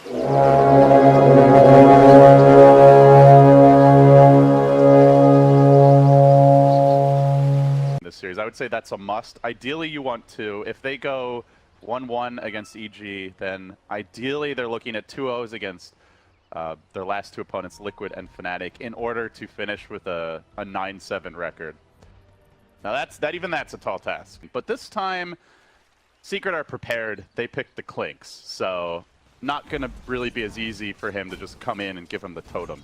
This series, I would say that's a must. Ideally, you want to, if they go 1-1 against EG, then ideally they're looking at 2-0s against their last two opponents, Liquid and Fnatic, in order to finish with a 9-7 record. Now that's a tall task. But this time, Secret are prepared. They picked the Clinkz, so not going to really be as easy for him to just come in and give him the totem.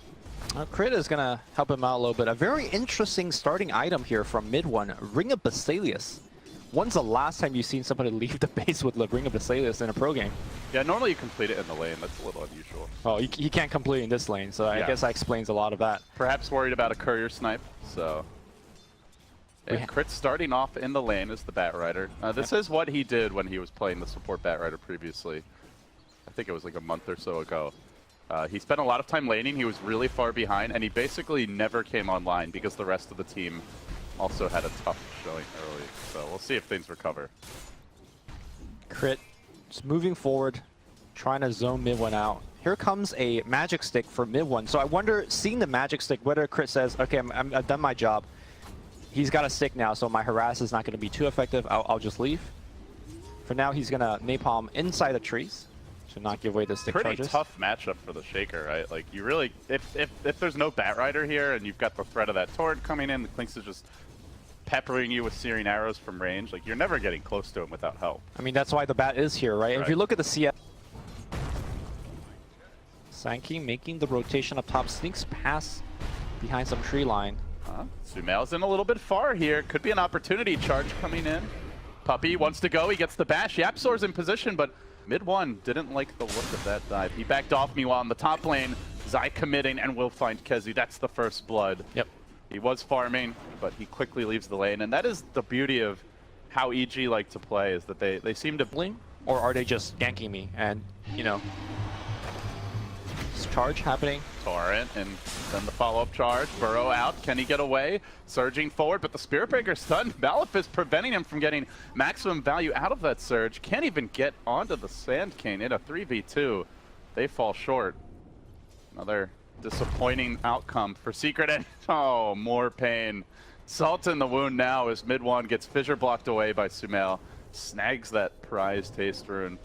Crit is going to help him out a little bit. A very interesting starting item here from MidOne, Ring of Basilius. When's the last time you've seen somebody leave the base with the Ring of Basilius in a pro game? Yeah, normally you complete it in the lane. That's a little unusual. Oh, he can't complete in this lane, so I guess that explains a lot of that. Perhaps worried about a courier snipe, so... And Crit starting off in the lane as the Batrider. This is what he did when he was playing the support Batrider previously. I think it was like a month or so ago. He spent a lot of time laning. He was really far behind, and he basically never came online because the rest of the team also had a tough showing early. So we'll see if things recover. Crit just moving forward, trying to zone MidOne out. Here comes a magic stick for MidOne. So I wonder, seeing the magic stick, whether Crit says, okay, I've done my job. He's got a stick now, so my harass is not going to be too effective. I'll just leave. For now, he's going to napalm inside the trees to not give away the stick charges. Pretty tough matchup for the Shaker, right? Like, you really, if there's no Batrider here and you've got the threat of that torrent coming in, the Clinkz is just peppering you with searing arrows from range. Like, you're never getting close to him without help. I mean, that's why the Bat is here, right? If you look at the CS, Sankey making the rotation up top, sneaks past behind some tree line. SUMAIL's in a little bit far here. Could be an opportunity charge coming in. Puppey wants to go. He gets the bash. YapzOr's in position, but MidOne didn't like the look of that dive. He backed off. Meanwhile, in the top lane, Zai committing and will find KheZu. That's the first blood. Yep. He was farming, but he quickly leaves the lane. And that is the beauty of how EG like to play, is that they seem to blink. Or are they just ganking me? And, you know, charge happening. Torrent, and then the follow-up charge. Burrow out. Can he get away? Surging forward, but the Spirit Breaker stunned. Malefice preventing him from getting maximum value out of that surge. Can't even get onto the Sand Cane in a 3v2. They fall short. Another disappointing outcome for Secret. And oh, more pain. Salt in the wound now as MidOne gets fissure blocked away by SUMAIL. Snags that prize taste rune.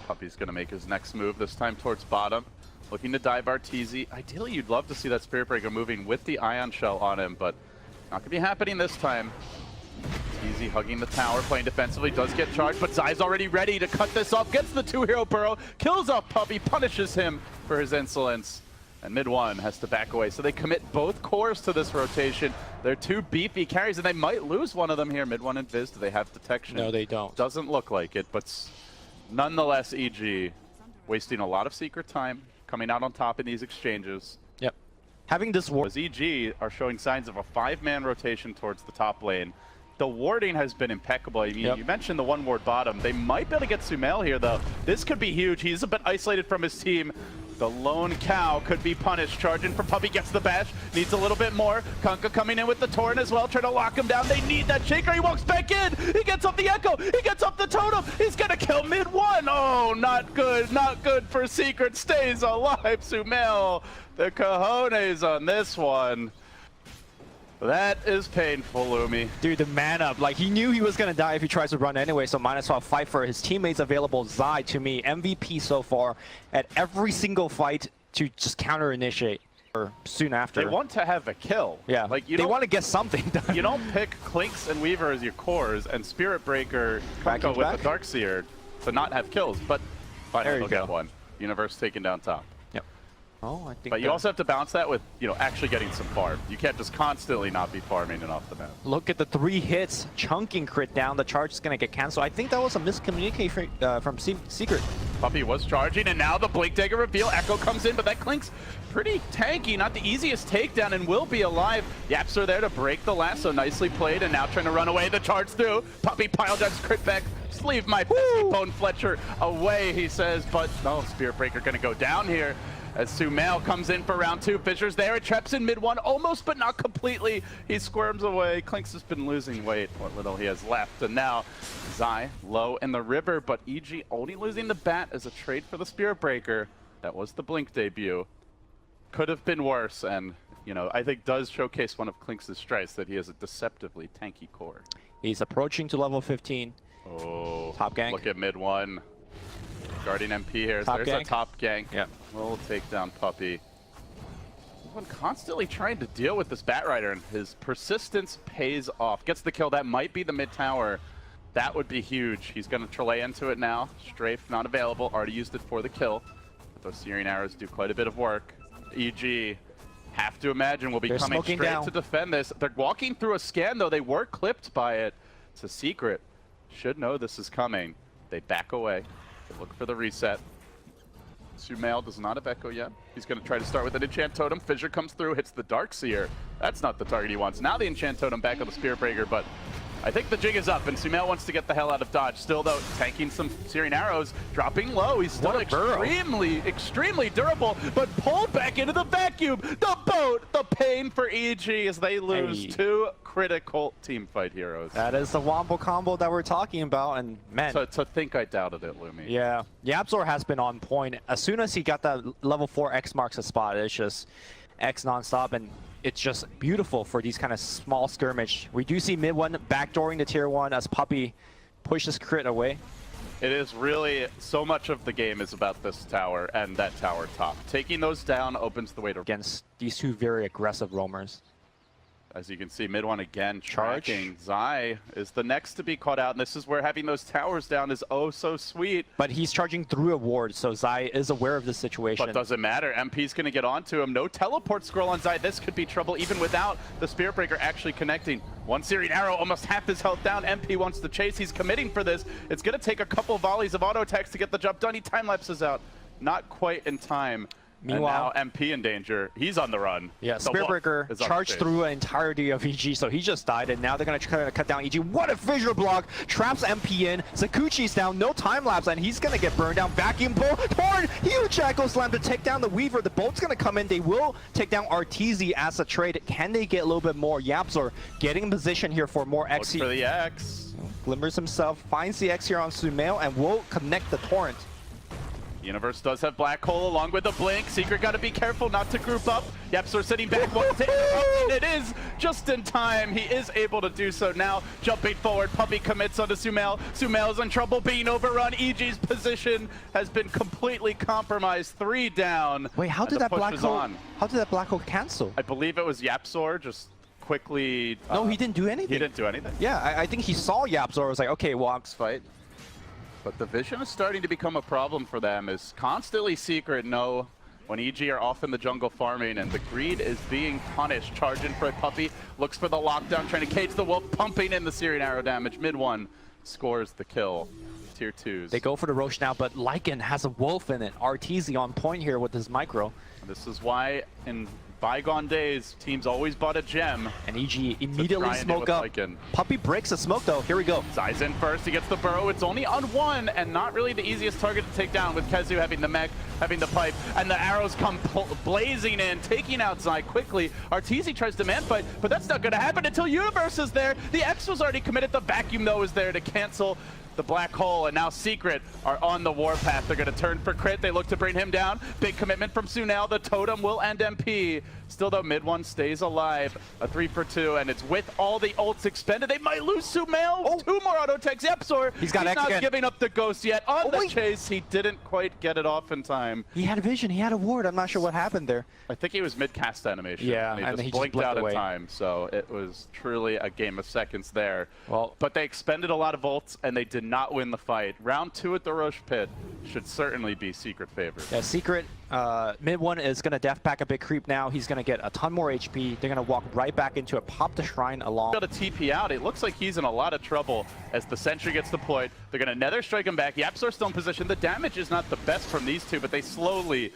Puppey's going to make his next move, this time towards bottom. Looking to dive Arteezy. Ideally, you'd love to see that Spirit Breaker moving with the Ion Shell on him, but not going to be happening this time. Arteezy hugging the tower, playing defensively, does get charged, but Zai's already ready to cut this off. Gets the two-hero Burrow, kills off Puppey, punishes him for his insolence. And MidOne has to back away. So they commit both cores to this rotation. They're two beefy carries, and they might lose one of them here. MidOne and Viz, do they have detection? No, they don't. Doesn't look like it, but nonetheless, EG wasting a lot of Secret time, coming out on top in these exchanges. Yep. Having this war, as EG are showing signs of a 5-man rotation towards the top lane. The warding has been impeccable. I mean, you mentioned the one ward bottom. They might be able to get SUMAIL here, though. This could be huge. He's a bit isolated from his team. The lone cow could be punished. Charging from Puppey, gets the bash, needs a little bit more. Kunkka coming in with the torrent as well, trying to lock him down. They need that Shaker. He walks back in. He gets up the echo. He gets up the totem. He's gonna kill MidOne. Oh, not good. Not good for Secret. Stays alive. SUMAIL, the cojones on this one. That is painful, Lumi. Dude, the man up. Like, he knew he was going to die if he tries to run anyway, so might as well fight for his teammates available. Zai, to me, MVP so far at every single fight to just counter-initiate or soon after. They want to have a kill. Yeah, like they want to get something done. You don't pick Clinkz and Weaver as your cores and Spirit Breaker Kunkka with the Darkseer to not have kills, but finally they'll get one. Universe taken down top. Oh, I think. But you also have to balance that with, you know, actually getting some farm. You can't just constantly not be farming and off the map. Look at the 3 hits, chunking Crit down. The charge is going to get canceled. I think that was a miscommunication from Secret. Puppey was charging, and now the Blink Dagger reveal. Echo comes in, but that Clinkz pretty tanky. Not the easiest takedown, and will be alive. YapzOr there to break the lasso. Nicely played, and now trying to run away. The charge through. Puppey pile drives Crit back. Just leave my Bone Fletcher away, he says. But no, Spirit Breaker going to go down here. as SUMAIL comes in for round 2. Fisher's there, it traps in mid 1, almost but not completely. He squirms away. Clinkz has been losing weight, what little he has left. And now Zai low in the river, but EG only losing the bat as a trade for the Spirit Breaker. That was the Blink debut. Could have been worse, and you know, I think does showcase one of Clinkz's strengths, that he has a deceptively tanky core. He's approaching to level 15. Oh, top gank. Look at mid 1. Guardian MP here. Top There's gank. a top gank. Yep. We'll take down Puppy. Everyone constantly trying to deal with this Batrider, and his persistence pays off. Gets the kill. That might be the mid tower. That would be huge. He's going to Trelay into it now. Strafe not available. Already used it for the kill. But those Searing Arrows do quite a bit of work. EG, have to imagine, will be coming straight down to defend this. They're walking through a scan, though. They were clipped by it. It's a secret. Should know this is coming. They back away. They look for the reset. SUMAIL does not have Echo yet. He's going to try to start with an Enchant Totem. Fissure comes through, hits the Darkseer. That's not the target he wants. Now the Enchant Totem back on the Spirit Breaker, but I think the jig is up, and SUMAIL wants to get the hell out of dodge. Still, though, tanking some Searing Arrows, dropping low. He's still extremely durable, but pulled back into the vacuum. The boat, the pain for EG as they lose 2 critical teamfight heroes. That is the Wombo combo that we're talking about, and man. To think I doubted it, Lumi. Yeah, YapzOr has been on point. As soon as he got that level 4 X marks a spot, it's just X nonstop, and it's just beautiful for these kind of small skirmish. We do see mid 1 backdooring the tier 1 as Puppy pushes crit away. It is really, so much of the game is about this tower and that tower top. Taking those down opens the way to... Against these 2 very aggressive roamers. As you can see, mid 1 again, Charge. tracking. Zai is the next to be caught out, and this is where having those towers down is oh so sweet. But he's charging through a ward, so Zai is aware of the situation. But doesn't matter. MP's going to get onto him. No teleport scroll on Zai. This could be trouble even without the Spirit Breaker actually connecting. One Searing Arrow, almost half his health down. MP wants to chase. He's committing for this. It's going to take a couple volleys of auto attacks to get the job done. He time lapses out. Not quite in time. Meanwhile, and now MP in danger. He's on the run. Yeah, Spirit Breaker charged through an entirety of EG, so he just died, and now they're going to try to cut down EG. What a visual block! Traps MP in. Zakuchi's down, no time lapse, and he's going to get burned down. Vacuum Bolt, Torn, huge Echo Slam to take down the Weaver. The Bolt's going to come in. They will take down EARTHSHAKER as a trade. Can they get a little bit more? YapzOr getting in position here for more X. Looks for the X. Glimmers himself, finds the X here on SUMAIL, and will connect the Torrent. Universe does have Black Hole along with the Blink. Secret got to be careful not to group up. YapzOr sitting back, wants to interrupt, and it is just in time. He is able to do so now. Jumping forward, Puppy commits onto SUMAIL. SUMAIL is in trouble being overrun. EG's position has been completely compromised. 3 down. Wait, how did that Black Hole cancel? I believe it was YapzOr just quickly... no, he didn't do anything. He didn't do anything? Yeah, I think he saw YapzOr. Was like, okay, well, fight. But the vision is starting to become a problem for them, as constantly Secret know when EG are off in the jungle farming, and the greed is being punished. Charging for a Puppy, looks for the lockdown, trying to cage the wolf, pumping in the Searing Arrow damage. Mid 1 scores the kill. Tier 2s. They go for the Roche now, but Lycan has a wolf in it. EARTHSHAKER on point here with his micro. This is why in bygone days, teams always bought a gem. And EG immediately smoke up. Lycan. Puppy breaks the smoke though. Here we go. Zai's in first. He gets the burrow. It's only on 1 and not really the easiest target to take down, with Kezu having the mech, having the pipe, and the arrows come blazing in, taking out Zai quickly. EARTHSHAKER tries to man fight, but that's not going to happen until Universe is there. The X was already committed. The vacuum though is there to cancel the Black Hole, and now Secret are on the warpath. They're going to turn for crit. They look to bring him down. Big commitment from SUMAIL. The totem will end MP. Still though, mid 1 stays alive. A 3 for 2, and it's with all the ults expended. They might lose SUMAIL. Oh. 2 more auto attacks. YapzOr, he's not giving up the ghost yet. On the chase, he didn't quite get it off in time. He had a vision. He had a ward. I'm not sure what happened there. I think he was mid-cast animation. Yeah, and he just blinked out in time. So it was truly a game of seconds there. Well, but they expended a lot of ults, and they did not win the fight. Round 2 at the Roche Pit should certainly be Secret favored. Yeah, Secret, mid 1 is going to death pack a big creep now. He's going to get a ton more HP. They're going to walk right back into it, pop the shrine along. Got a TP out. It looks like he's in a lot of trouble as the sentry gets deployed. They're going to nether strike him back. YapzOr still in position. The damage is not the best from these two, but they slowly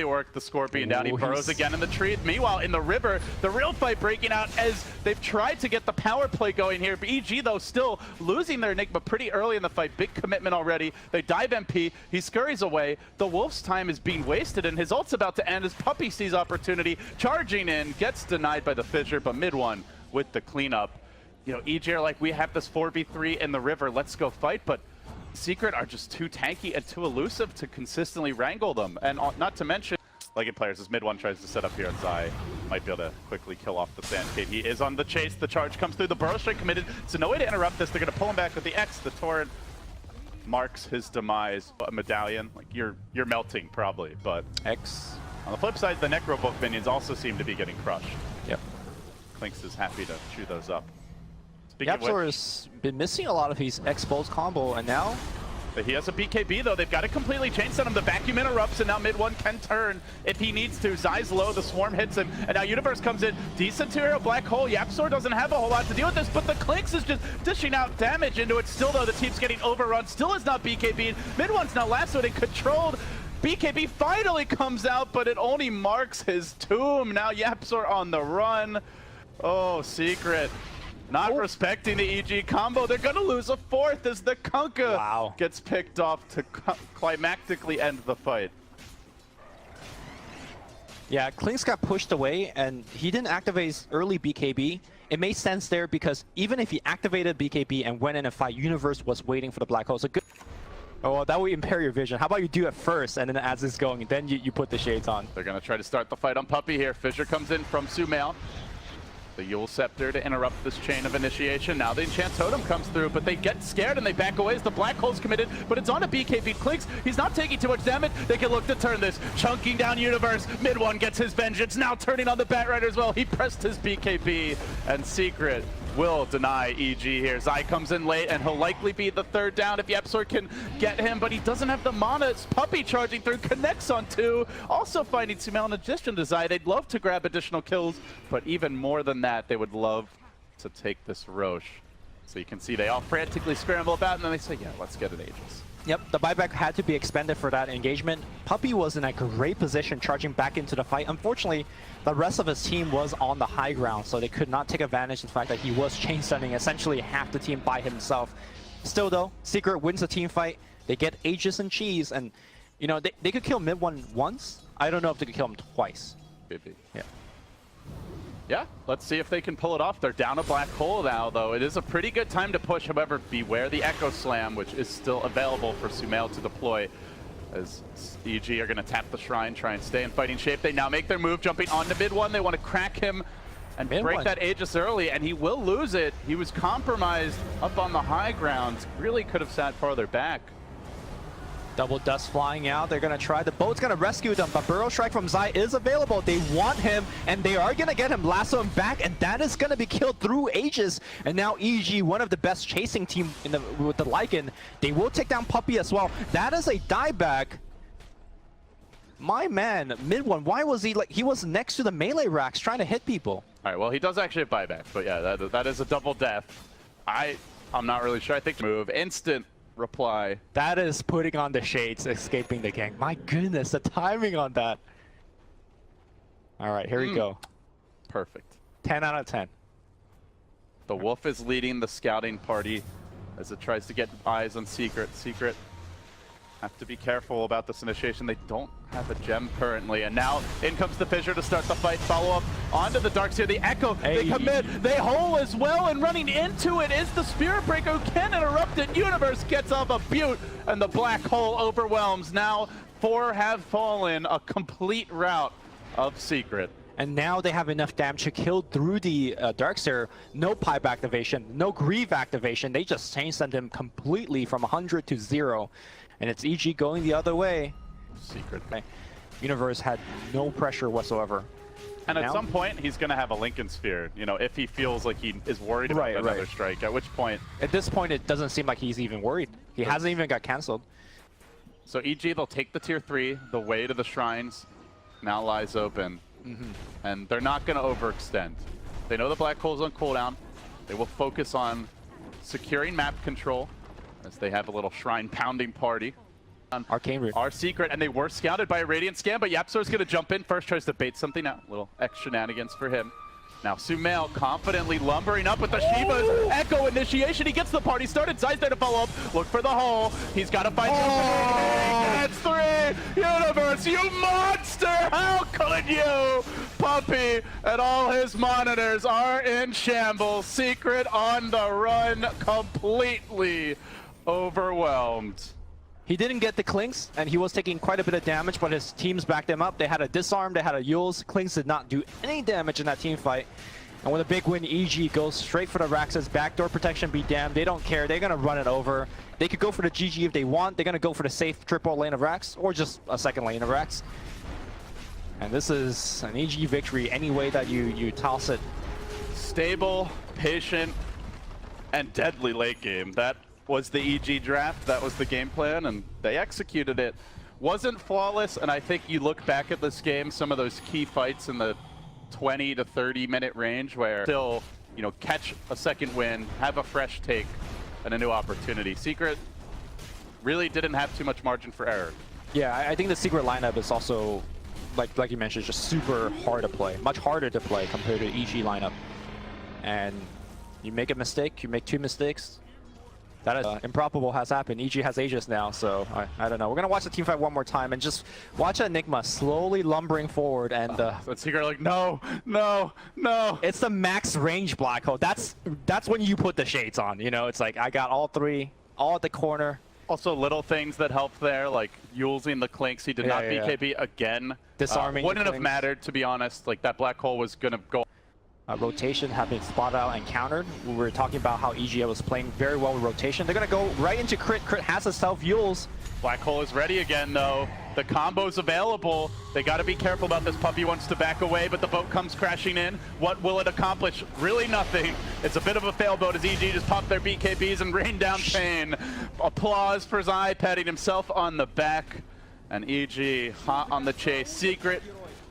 work the Scorpion down. He burrows again in the tree. Meanwhile, in the river, the real fight breaking out as they've tried to get the power play going here. EG, though, still losing their Enigma pretty early in the fight. Big commitment already. They dive MP EMP. He scurries away. The Wolf's time is being wasted, and his ult's about to end as Puppey sees opportunity, charging in, gets denied by the Fissure, but mid one with the cleanup. You know, EG are like, we have this 4v3 in the river, let's go fight, but Secret are just too tanky and too elusive to consistently wrangle them. And not to mention, Legged players, as mid one tries to set up here on Zai, might be able to quickly kill off the Sandcade. He is on the chase, the charge comes through, the Burrow Strike committed, so no way to interrupt this. They're gonna pull him back with the X, the Torrent marks his demise. A medallion, like you're melting probably, but X. On the flip side, the Necrobook minions also seem to be getting crushed. Yep. Clinkz is happy to chew those up. YapzOr has been missing a lot of his Expose combo, and now he has a BKB though. They've got to completely chain set him. The vacuum interrupts, and now mid one can turn if he needs to. Zai's low, the swarm hits him, and now Universe comes in. Decent to Black Hole. YapzOr doesn't have a whole lot to deal with this, but the Clinkz is just dishing out damage into it. Still though, the team's getting overrun. Still is not BKB'd. Mid one's now lassoed and controlled. BKB finally comes out, but it only marks his tomb. Now YapzOr on the run. Oh, Secret. Not respecting the EG combo. They're going to lose a fourth as the Kunkka gets picked off to climactically end the fight. Yeah, Clinkz got pushed away, and he didn't activate his early BKB. It made sense there because even if he activated BKB and went in a fight, Universe was waiting for the Black Hole. So good. Oh, well, that would impair your vision. How about you do it first, and then as it's going, then you put the shades on. They're going to try to start the fight on Puppey here. Fissure comes in from SUMAIL. The Yule Scepter to interrupt this chain of initiation. Now the Enchant Totem comes through, but they get scared and they back away as the Black Hole's committed, but it's on a BKB. Clinkz, he's not taking too much damage. They can look to turn this. Chunking down Universe. Mid one gets his vengeance. Now turning on the Batrider as well. He pressed his BKB, and Secret will deny EG here. Zai comes in late, and he'll likely be the third down if YapzOr can get him, but he doesn't have the mana. It's Puppey charging through, connects on two. Also finding SUMAIL in addition to Zai. They'd love to grab additional kills, but even more than that, they would love to take this Roche. So you can see they all frantically scramble about, and then they say, yeah, let's get an Aegis. Yep, the buyback had to be expended for that engagement. Puppey was in a great position charging back into the fight. Unfortunately, the rest of his team was on the high ground, so they could not take advantage of the fact that he was chain stunning essentially half the team by himself. Still though, Secret wins the team fight. They get Aegis and Cheese, and you know, they could kill mid one once. I don't know if they could kill him twice. Maybe. Yeah. Yeah, let's see if they can pull it off. They're down a Black Hole now, though. It is a pretty good time to push. However, beware the Echo Slam, which is still available for SUMAIL to deploy. As EG are going to tap the Shrine, try and stay in fighting shape. They now make their move, jumping onto mid one. They want to crack him and break that Aegis early, and he will lose it. He was compromised up on the high ground. Really could have sat farther back. Double dust flying out. They're going to try. The boat's going to rescue them, but Burrow Strike from Zai is available. They want him, and they are going to get him, lasso him back, and that is going to be killed through Aegis. And now EG, one of the best chasing team with the Lycan, they will take down Puppey as well. That is a dieback. My man, mid one, why was he like, he was next to the melee racks trying to hit people. All right, well, he does actually have buyback, but yeah, that is a double death. I'm not really sure. I think move, instant reply. That is putting on the shades, escaping the gang. My goodness, the timing on that. All right, here we go. Perfect. 10 out of 10. The Wolf is leading the scouting party as it tries to get eyes on Secret. Secret have to be careful about this initiation. They don't have a gem currently, and now in comes the Fissure to start the fight. Follow up onto the Darkseer. The Echo, they commit, they hole as well, and running into it is the Spirit Breaker who can interrupt it. Universe gets off a butte, and the Black Hole overwhelms. Now 4 have fallen, a complete rout of Secret. And now they have enough damage to kill through the Darkseer. No pipe activation, no Grieve activation. They just chain sent him completely from 100 to 0. And it's EG going the other way. Secret. Universe had no pressure whatsoever. And at some point, he's going to have a Lincoln Sphere, you know, if he feels like he is worried about another strike, at which point... At this point, it doesn't seem like he's even worried. He hasn't even got cancelled. So EG, they'll take the tier 3. The way to the Shrines now lies open. And they're not going to overextend. They know the Black Hole's on cooldown. They will focus on securing map control, as they have a little Shrine pounding party. Arcane Root. Our Secret, and they were scouted by a Radiant Scan, but YapzOr's going to jump in first, tries to bait something out. Little X shenanigans for him. Now SUMAIL confidently lumbering up with the Shivas. Echo initiation. He gets the party started. Zai's there to follow up. Look for the hole. He's got to find That's 3. Universe, you monster! How could you? Puppy and all his monitors are in shambles. Secret on the run, completely overwhelmed. He didn't get the Clinkz, and he was taking quite a bit of damage, but his teams backed him up. They had a disarm, they had a Yules. Clinkz did not do any damage in that team fight. And with a big win, EG goes straight for the Rax's backdoor protection, be damned. They don't care, they're gonna run it over. They could go for the GG if they want. They're gonna go for the safe triple lane of Rax, or just a second lane of Rax. And this is an EG victory any way that you toss it. Stable, patient, and deadly late game. That was the EG draft, that was the game plan, and they executed it. Wasn't flawless, and I think you look back at this game, some of those key fights in the 20 to 30 minute range where still, you know, catch a second win, have a fresh take, and a new opportunity. Secret really didn't have too much margin for error. Yeah, I think the Secret lineup is also, like you mentioned, just super hard to play. Much harder to play compared to the EG lineup. And you make a mistake, you make 2 mistakes, that is improbable has happened. EG has Aegis now, so I don't know. We're going to watch the team fight one more time and just watch Enigma slowly lumbering forward. And but Secret like, no, no, no. It's the max range black hole. That's when you put the shades on. You know, it's like I got all 3, all at the corner. Also little things that helped there, like using the Clinkz. He did not BKB again. Disarming wouldn't have mattered, to be honest. Like that black hole was going to go. Rotation have been spotted out and countered. We were talking about how EG was playing very well with rotation. They're going to go right into Crit. Crit has himself Yules. Black hole is ready again, though. The combo's available. They got to be careful about this. Puppy wants to back away, but the boat comes crashing in. What will it accomplish? Really nothing. It's a bit of a fail boat as EG just popped their BKBs and rained down pain. Applause for Zai patting himself on the back. And EG hot on the chase. Secret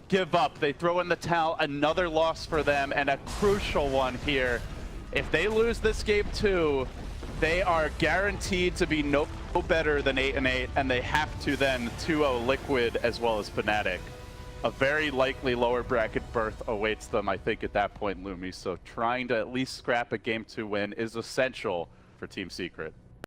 give up. They throw in the towel. Another loss for them, and a crucial one here. If they lose this game too, they are guaranteed to be no better than 8-8, and they have to then 2-0 Liquid as well as Fnatic. A very likely lower bracket berth awaits them, I think, at that point, Lumi. So trying to at least scrap a game 2 win is essential for Team Secret.